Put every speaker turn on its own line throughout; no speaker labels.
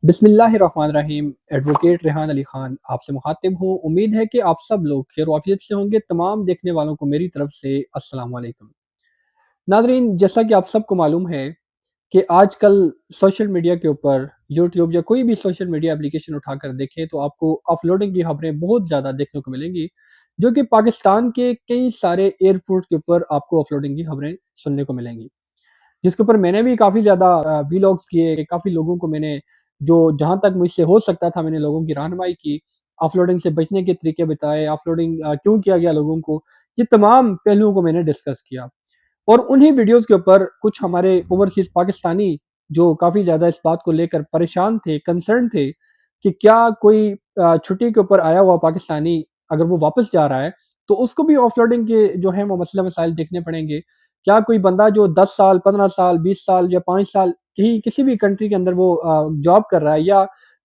بسم اللہ الرحمن الرحیم۔ ایڈوکیٹ ریحان علی خان آپ سے مخاطب ہوں۔ امید ہے کہ آپ سب لوگ خیر و عافیت سے ہوں گے۔ تمام دیکھنے والوں کو میری طرف سے السلام علیکم۔ ناظرین، جیسا کہ آپ سب کو معلوم ہے کہ آج کل سوشل میڈیا کے اوپر یوٹیوب یا کوئی بھی سوشل میڈیا اپلیکیشن اٹھا کر دیکھیں تو آپ کو اپلوڈنگ کی خبریں بہت زیادہ دیکھنے کو ملیں گی، جو کہ پاکستان کے کئی سارے ایئرپورٹ کے اوپر آپ کو اپلوڈنگ کی خبریں سننے کو ملیں گی، جس کے اوپر میں نے بھی کافی زیادہ ویلاگز کیے، کافی لوگوں کو میں نے جو جہاں تک مجھ سے ہو سکتا تھا میں نے لوگوں کی رہنمائی کی، آف لوڈنگ سے بچنے کے طریقے بتائے، آف لوڈنگ کیوں کیا گیا لوگوں کو، یہ تمام پہلوؤں کو میں نے ڈسکس کیا۔ اور انہی ویڈیوز کے اوپر کچھ ہمارے اوورسیز پاکستانی جو کافی زیادہ اس بات کو لے کر پریشان تھے، کنسرن تھے کہ کیا کوئی چھٹی کے اوپر آیا ہوا پاکستانی اگر وہ واپس جا رہا ہے تو اس کو بھی آف لوڈنگ کے جو ہیں وہ مسئلہ مسائل دیکھنے پڑیں گے۔ کیا کوئی بندہ جو 10 سال 15 سال 20 سال یا 5 سال کسی بھی کنٹری کے اندر وہ جاب کر رہا ہے یا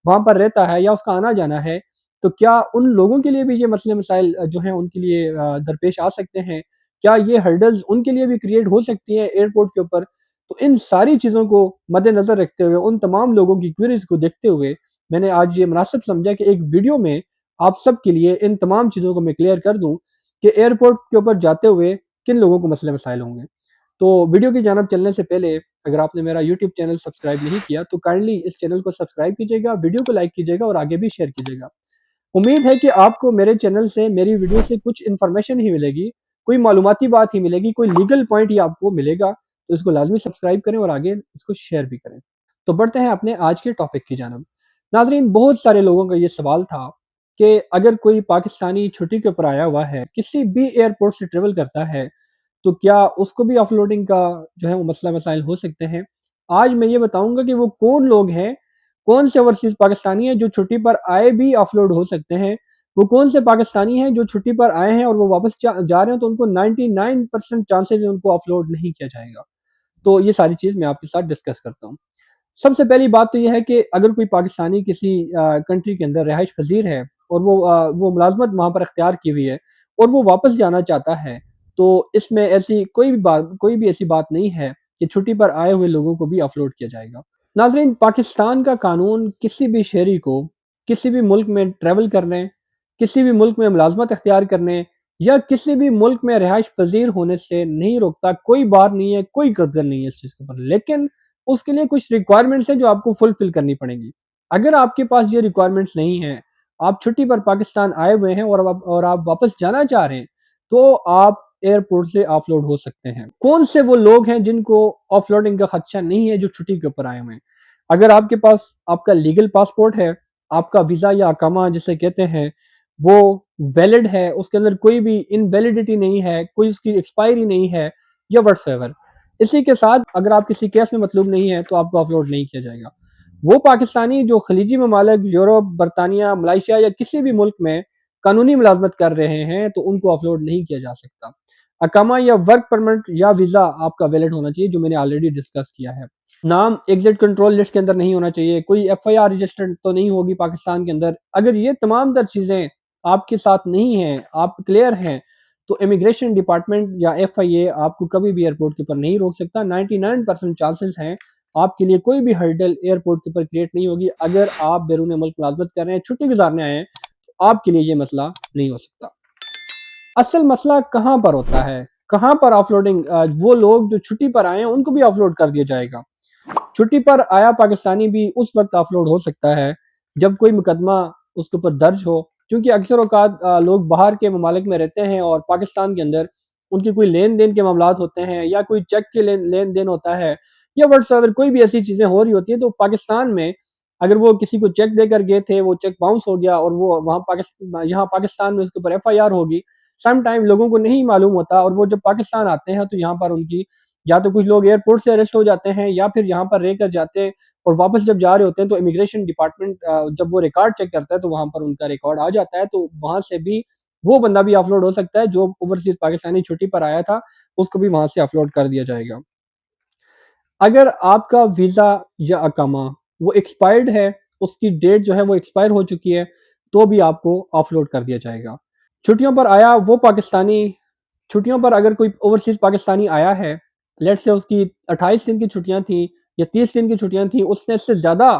وہاں پر رہتا ہے یا اس کا آنا جانا ہے، تو کیا ان لوگوں کے لیے بھی یہ مسئلے مسائل جو ہیں ان کے لیے درپیش آ سکتے ہیں؟ کیا یہ ہرڈلز ان کے لیے بھی کریٹ ہو سکتی ہیں ایئرپورٹ کے اوپر؟ تو ان ساری چیزوں کو مد نظر رکھتے ہوئے، ان تمام لوگوں کی کوئریز کو دیکھتے ہوئے، میں نے آج یہ مناسب سمجھا کہ ایک ویڈیو میں آپ سب کے لیے ان تمام چیزوں کو میں کلیئر کر دوں کہ ایئرپورٹ کے اوپر جاتے ہوئے کن لوگوں کو مسئلے مسائل ہوں گے۔ تو ویڈیو کی جانب چلنے سے پہلے اگر آپ نے میرا یوٹیوب چینل سبسکرائب نہیں کیا تو کائنڈلی اس چینل کو سبسکرائب کیجیے گا، ویڈیو کو لائک کیجیے گا اور آگے بھی شیئر کیجیے گا۔ امید ہے کہ آپ کو میرے چینل سے، میری ویڈیو سے کچھ انفارمیشن ہی ملے گی، کوئی معلوماتی بات ہی ملے گی، کوئی لیگل پوائنٹ ہی آپ کو ملے گا، تو اس کو لازمی سبسکرائب کریں اور آگے اس کو شیئر بھی کریں۔ تو بڑھتے ہیں اپنے آج کے ٹاپک کی جانب۔ ناظرین، بہت سارے لوگوں کا یہ سوال تھا کہ اگر کوئی پاکستانی چھٹی کے اوپر آیا ہوا ہے، کسی بھی ایئرپورٹ سے ٹریول کرتا ہے، تو کیا اس کو بھی آف لوڈنگ کا جو ہے وہ مسئلہ مسائل ہو سکتے ہیں؟ آج میں یہ بتاؤں گا کہ وہ کون لوگ ہیں، کون سے اوورسیز پاکستانی ہیں جو چھٹی پر آئے بھی آف لوڈ ہو سکتے ہیں، وہ کون سے پاکستانی ہیں جو چھٹی پر آئے ہیں اور وہ واپس جا رہے ہیں تو ان کو 99% چانسز ہیں ان کو آف لوڈ نہیں کیا جائے گا۔ تو یہ ساری چیز میں آپ کے ساتھ ڈسکس کرتا ہوں۔ سب سے پہلی بات تو یہ ہے کہ اگر کوئی پاکستانی کسی کنٹری کے اندر رہائش پذیر ہے اور وہ ملازمت وہاں پر اختیار کی ہوئی ہے اور وہ واپس جانا چاہتا ہے، تو اس میں ایسی کوئی بھی ایسی بات نہیں ہے کہ چھٹی پر آئے ہوئے لوگوں کو بھی اپلوڈ کیا جائے گا۔ ناظرین، پاکستان کا قانون کسی بھی شہری کو کسی بھی ملک میں ٹریول کرنے، کسی بھی ملک میں ملازمت اختیار کرنے یا کسی بھی ملک میں رہائش پذیر ہونے سے نہیں روکتا، کوئی بار نہیں ہے، کوئی قدر نہیں ہے اس چیز کے اوپر، لیکن اس کے لیے کچھ ریکوائرمنٹس ہیں جو آپ کو فلفل کرنی پڑیں گی۔ اگر آپ کے پاس یہ ریکوائرمنٹس نہیں ہیں، آپ چھٹی پر پاکستان آئے ہوئے ہیں اور آپ واپس جانا چاہ رہے ہیں، تو آپ ایئرپورٹ سے آف لوڈ ہو سکتے ہیں۔ کون سے وہ لوگ ہیں جن کو آف لوڈنگ کا خدشہ نہیں ہے جو چھٹی کے اوپر آئے ہوئے ہیں؟ اگر آپ کے پاس آپ کا لیگل پاسپورٹ ہے، آپ کا ویزا یا اقامہ جسے کہتے ہیں وہ ویلڈ ہے، اس کے اندر کوئی بھی انویلڈیٹی نہیں ہے، کوئی اس کی ایکسپائری نہیں ہے یا وٹس ایور، اسی کے ساتھ اگر آپ کسی کیس میں مطلوب نہیں ہے تو آپ کو اپلوڈ نہیں کیا جائے گا۔ وہ پاکستانی جو خلیجی ممالک، یورپ، برطانیہ، ملائیشیا یا کسی بھی ملک میں قانونی ملازمت کر رہے ہیں تو ان کو اپلوڈ نہیں کیا جا سکتا۔ اقامہ یا ورک پرمٹ یا ویزا آپ کا ویلڈ ہونا چاہیے، جو میں نے آلریڈی ڈسکس کیا ہے۔ نام ایگزٹ کنٹرول لسٹ کے اندر نہیں ہونا چاہیے، کوئی ایف آئی آر رجسٹرڈ تو نہیں ہوگی پاکستان کے اندر۔ اگر یہ تمام تر چیزیں آپ کے ساتھ نہیں ہیں، آپ کلیئر ہیں، تو امیگریشن ڈپارٹمنٹ یا ایف آئی اے آپ کو کبھی بھی ایئرپورٹ کے اوپر نہیں روک سکتا۔ 99% چانسز ہیں آپ کے لیے کوئی بھی ہرڈل ایئرپورٹ کے اوپر کریٹ نہیں ہوگی۔ اگر آپ بیرون ملک ملازمت کر رہے ہیں، چھٹی گزارنے آئے ہیں، تو آپ کے لیے یہ مسئلہ نہیں ہو سکتا۔ اصل مسئلہ کہاں پر ہوتا ہے؟ کہاں پر آف لوڈنگ وہ لوگ جو چھٹی پر آئے ہیں ان کو بھی آف لوڈ کر دیا جائے گا؟ چھٹی پر آیا پاکستانی بھی اس وقت آف لوڈ ہو سکتا ہے جب کوئی مقدمہ اس کے اوپر درج ہو، کیونکہ اکثر اوقات لوگ باہر کے ممالک میں رہتے ہیں اور پاکستان کے اندر ان کی کوئی لین دین کے معاملات ہوتے ہیں یا کوئی چیک کے لین دین ہوتا ہے یا واٹس ایور کوئی بھی ایسی چیزیں ہو رہی ہوتی ہیں، تو پاکستان میں اگر وہ کسی کو چیک دے کر گئے تھے، وہ چیک باؤنس ہو گیا اور وہ یہاں پاکستان میں اس کے اوپر ایف آئی آر ہوگی، سم ٹائم لوگوں کو نہیں معلوم ہوتا اور وہ جب پاکستان آتے ہیں تو یہاں پر ان کی یا تو کچھ لوگ ایئرپورٹ سے اریسٹ ہو جاتے ہیں یا پھر یہاں پر رہ کر جاتے ہیں، اور واپس جب جا رہے ہوتے ہیں تو امیگریشن ڈپارٹمنٹ جب وہ ریکارڈ چیک کرتا ہے تو وہاں پر ان کا ریکارڈ آ جاتا ہے، تو وہاں سے بھی وہ بندہ بھی آف لوڈ ہو سکتا ہے جو اوورسیز پاکستانی چھٹی پر آیا تھا، اس کو بھی وہاں سے آف لوڈ کر دیا جائے گا۔ اگر آپ کا ویزا یا اقامہ وہ ایکسپائرڈ ہے، اس کی ڈیٹ جو ہے وہ ایکسپائر ہو چکی ہے، تو بھی آپ کو آف لوڈ کر دیا جائے گا۔ چھٹیوں پر آیا وہ پاکستانی، چھٹیوں پر اگر کوئی اوورسیز پاکستانی آیا ہے، لیٹ سے اس کی 28 دن کی چھٹیاں تھیں یا 30 دن کی چھٹیاں تھیں، اس نے اس سے زیادہ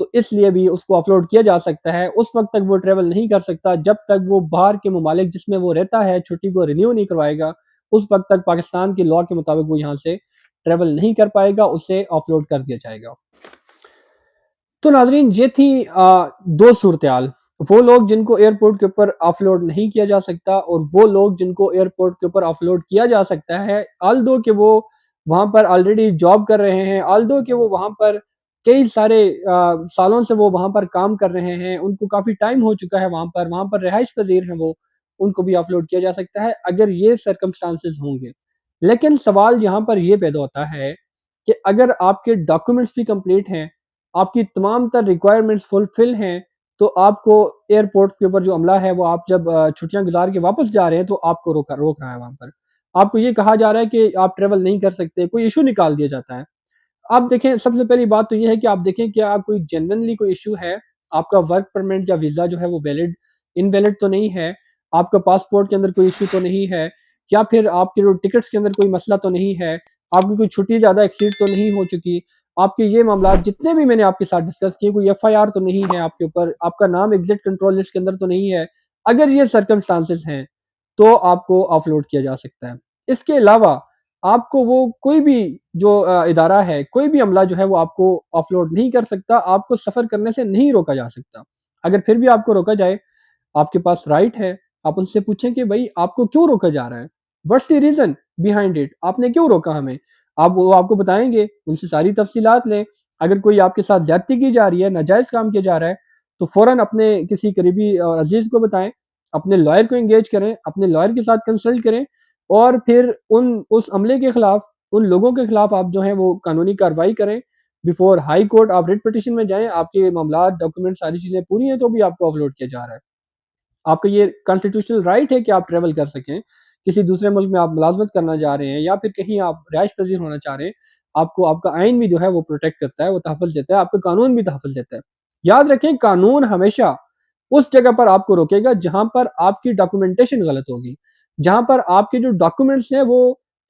تو اس لیے بھی اس کو اپلوڈ کیا جا سکتا ہے. اس وقت تک وہ ٹریول نہیں کر سکتا جب تک وہ باہر کے ممالک جس میں وہ رہتا ہے چھٹی کو رینیو نہیں کروائے گا. اس وقت تک پاکستان کی لاء کے مطابق وہ یہاں سے ٹریول نہیں کر پائے گا, اسے اپلوڈ کر دیا جائے گا. تو ناظرین یہ تھی دو صورتحال, وہ لوگ جن کو ایئرپورٹ کے اوپر آف لوڈ نہیں کیا جا سکتا اور وہ لوگ جن کو ایئرپورٹ کے اوپر آف لوڈ کیا جا سکتا ہے, آلدو کہ وہ وہاں پر آلریڈی جاب کر رہے ہیں, آلدو کہ وہ وہاں پر کئی سارے سالوں سے وہ وہاں پر کام کر رہے ہیں, ان کو کافی ٹائم ہو چکا ہے وہاں پر رہائش پذیر ہیں وہ, ان کو بھی آف لوڈ کیا جا سکتا ہے اگر یہ سرکمسٹانسز ہوں گے. لیکن سوال یہاں پر یہ پیدا ہوتا ہے کہ اگر آپ کے ڈاکومنٹس بھی کمپلیٹ ہیں, آپ کی تمام تر ریکوائرمنٹس فلفل ہیں, تو آپ کو ایئرپورٹ کے اوپر جو عملہ ہے وہ آپ جب چھٹیاں گزار کے واپس جا رہے ہیں تو آپ کو روک رہا ہے وہاں پر. آپ کو یہ کہا جا رہا ہے کہ آپ ٹریول نہیں کر سکتے, کوئی ایشو نکال دیا جاتا ہے. آپ دیکھیں سب سے پہلی بات تو یہ ہے کہ آپ دیکھیں کہ آپ کوئی جنرلی کوئی ایشو ہے, آپ کا ورک پرمٹ یا ویزا جو ہے وہ انویلڈ تو نہیں ہے, آپ کا پاسپورٹ کے اندر کوئی ایشو تو نہیں ہے, یا پھر آپ کے جو ٹکٹس کے اندر کوئی مسئلہ تو نہیں ہے, آپ کی کوئی چھٹی زیادہ ایکسیڈ تو نہیں ہو چکی, آپ کے یہ معاملات جتنے بھی میں نے آپ کے ساتھ ڈسکس کیے, کوئی ایف آئی آر تو نہیں ہے آپ کے اوپر, آپ کا نام ایگزٹ کنٹرول لسٹ کے اندر تو نہیں ہے, اگر یہ سرکمسٹانسز ہیں تو آپ کو آف لوڈ کیا جا سکتا ہے. اس کے علاوہ آپ کو وہ کوئی بھی جو ادارہ ہے, کوئی بھی عملہ جو ہے وہ آپ کو آف لوڈ نہیں کر سکتا, آپ کو سفر کرنے سے نہیں روکا جا سکتا. اگر پھر بھی آپ کو روکا جائے, آپ کے پاس رائٹ ہے, آپ ان سے پوچھیں کہ بھائی آپ کو کیوں روکا جا رہا ہے, what's the reason behind it, آپ نے کیوں روکا ہمیں, وہ آپ کو بتائیں گے, ان سے ساری تفصیلات لیں. اگر کوئی آپ کے ساتھ زیادتی کی جا رہی ہے, ناجائز کام کیا جا رہا ہے, تو فوراً اپنے کسی قریبی اور عزیز کو بتائیں, اپنے لائر کو انگیج کریں, اپنے لائر کے ساتھ کنسلٹ کریں, اور پھر اس عملے کے خلاف, ان لوگوں کے خلاف آپ جو ہیں وہ قانونی کارروائی کریں. بیفور ہائی کورٹ آپ ریٹ پٹیشن میں جائیں, آپ کے معاملات ڈاکومنٹ ساری چیزیں پوری ہیں تو بھی آپ کو آف لوڈ کیا جا رہا ہے. آپ کا یہ کانسٹیٹیوشنل رائٹ ہے کہ آپ ٹریول کر سکیں, کسی دوسرے ملک میں آپ ملازمت کرنا چاہ رہے ہیں یا پھر کہیں آپ رہائش پذیر ہونا چاہ رہے ہیں, آپ کو آپ کا آئین بھی جو ہے وہ پروٹیکٹ کرتا ہے, وہ تحفظ دیتا ہے, آپ کا قانون بھی تحفظ دیتا ہے. یاد رکھیں قانون ہمیشہ اس جگہ پر آپ کو روکے گا جہاں پر آپ کی ڈاکومنٹیشن غلط ہوگی, جہاں پر آپ کے جو ڈاکومنٹس ہیں وہ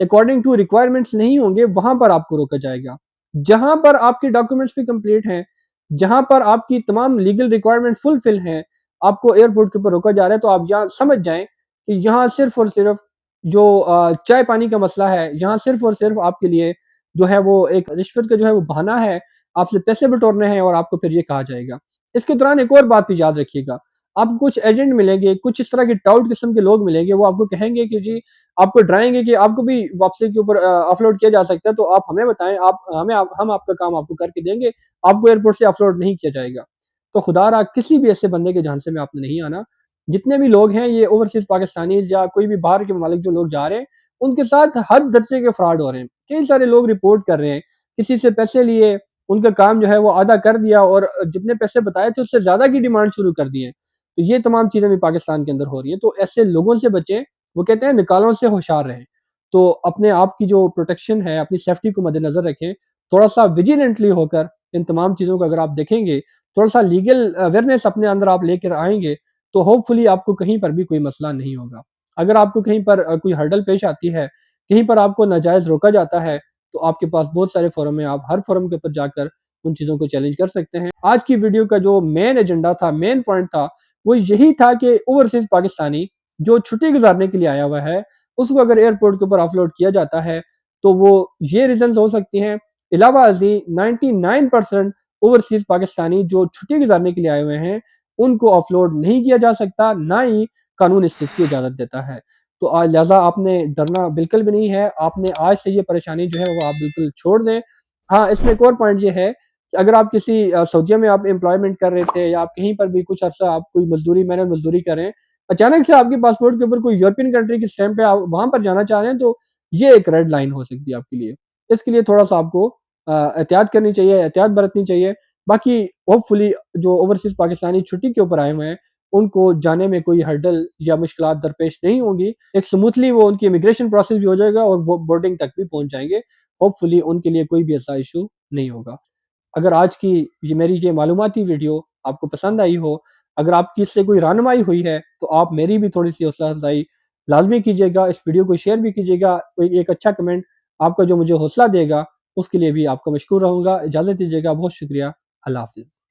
اکارڈنگ ٹو ریکوائرمنٹس نہیں ہوں گے, وہاں پر آپ کو روکا جائے گا. جہاں پر آپ کے ڈاکومنٹس بھی کمپلیٹ ہیں, جہاں پر آپ کی تمام لیگل ریکوائرمنٹ فلفل ہیں, آپ کو ایئرپورٹ کے اوپر روکا جا رہا ہے, تو آپ یہاں سمجھ جائیں کہ یہاں صرف اور صرف جو چائے پانی کا مسئلہ ہے, یہاں صرف اور صرف آپ کے لیے جو ہے وہ ایک رشوت کا جو ہے وہ بہانہ ہے, آپ سے پیسے بٹورنے ہیں, اور آپ کو پھر یہ کہا جائے گا. اس کے دوران ایک اور بات بھی یاد رکھیے گا, آپ کو کچھ ایجنٹ ملیں گے, کچھ اس طرح کے ٹاؤٹ قسم کے لوگ ملیں گے, وہ آپ کو کہیں گے کہ جی, آپ کو ڈرائیں گے کہ آپ کو بھی واپسی کے اوپر اپلوڈ کیا جا سکتا ہے, تو آپ ہمیں بتائیں, ہم آپ کا کام آپ کو کر کے دیں گے, آپ کو ایئرپورٹ سے اپلوڈ نہیں کیا جائے گا. تو خدا را کسی بھی ایسے بندے کے جھانسے میں آپ نے نہیں آنا. جتنے بھی لوگ ہیں یہ اوورسیز پاکستانی یا کوئی بھی باہر کے ممالک جو لوگ جا رہے ہیں, ان کے ساتھ ہر درجے کے فراڈ ہو رہے ہیں. کئی سارے لوگ رپورٹ کر رہے ہیں, کسی سے پیسے لیے, ان کا کام جو ہے وہ آدھا کر دیا, اور جتنے پیسے بتائے تھے اس سے زیادہ کی ڈیمانڈ شروع کر دی ہے. تو یہ تمام چیزیں بھی پاکستان کے اندر ہو رہی ہیں, تو ایسے لوگوں سے بچیں. وہ کہتے ہیں نکالوں سے ہوشیار رہیں, تو اپنے آپ کی جو پروٹیکشن ہے, اپنی سیفٹی کو مد نظر رکھیں, تھوڑا سا ویجیلنٹلی ہو کر ان تمام چیزوں کو اگر آپ دیکھیں گے, تھوڑا سا لیگل اویئرنیس اپنے اندر آپ لے کر آئیں گے, تو ہوپ فلی آپ کو کہیں پر بھی کوئی مسئلہ نہیں ہوگا. اگر آپ کو کہیں پر کوئی ہرڈل پیش آتی ہے, کہیں پر آپ کو ناجائز روکا جاتا ہے, تو آپ کے پاس بہت سارے فورم ہیں, آپ ہر فورم کے اوپر جا کر ان چیزوں کو چیلنج کر سکتے ہیں. آج کی ویڈیو کا جو مین ایجنڈا تھا, مین پوائنٹ تھا, وہ یہی تھا کہ اوورسیز پاکستانی جو چھٹی گزارنے کے لیے آیا ہوا ہے, اس کو اگر ایئرپورٹ کے اوپر آف لوڈ کیا جاتا ہے, تو وہ یہ ریزنز ہو سکتی ہیں. علاوہ ازیں 99% اوورسیز پاکستانی جو چھٹی گزارنے کے لیے آئے ہوئے ہیں, ان کو آف لوڈ نہیں کیا جا سکتا, نہ ہی قانون اس چیز کی اجازت دیتا ہے. تو لہٰذا آپ نے ڈرنا بالکل بھی نہیں ہے, آپ نے آج سے یہ پریشانی جو ہے وہ آپ بالکل چھوڑ دیں. ہاں, اس میں ایک اور پوائنٹ یہ ہے کہ اگر آپ کسی سعودیہ میں آپ امپلائمنٹ کر رہے تھے, یا آپ کہیں پر بھی کچھ عرصہ آپ کوئی مزدوری مینر مزدوری کریں, اچانک سے آپ کے پاسپورٹ کے اوپر کوئی یورپین کنٹری کی سٹیمپ پہ آپ وہاں پر جانا چاہ رہے ہیں, تو یہ ایک ریڈ لائن ہو سکتی ہے آپ کے لیے. اس کے لیے تھوڑا سا آپ کو احتیاط کرنی چاہیے, احتیاط برتنی چاہیے. باقی ہوپ فلی جو اوورسیز پاکستانی چھٹی کے اوپر آئے ہوئے ہیں, ان کو جانے میں کوئی ہرڈل یا مشکلات درپیش نہیں ہوں گی. ایک سموتھلی وہ ان کی امیگریشن پروسیس بھی ہو جائے گا, اور وہ بورڈنگ تک بھی پہنچ جائیں گے. ہوپ فلی ان کے لیے کوئی بھی ایسا ایشو نہیں ہوگا. اگر آج کی میری یہ معلوماتی ویڈیو آپ کو پسند آئی ہو, اگر آپ کی اس سے کوئی رہنمائی ہوئی ہے, تو آپ میری بھی تھوڑی سی حوصلہ افزائی لازمی کیجیے گا, اس ویڈیو کو شیئر بھی کیجیے گا, ایک اچھا کمنٹ آپ کا جو مجھے حوصلہ دے گا اس کے لیے بھی آپ کا مشکور رہوں گا۔ اجازت دیجیے گا، بہت شکریہ، اللہ حافظ۔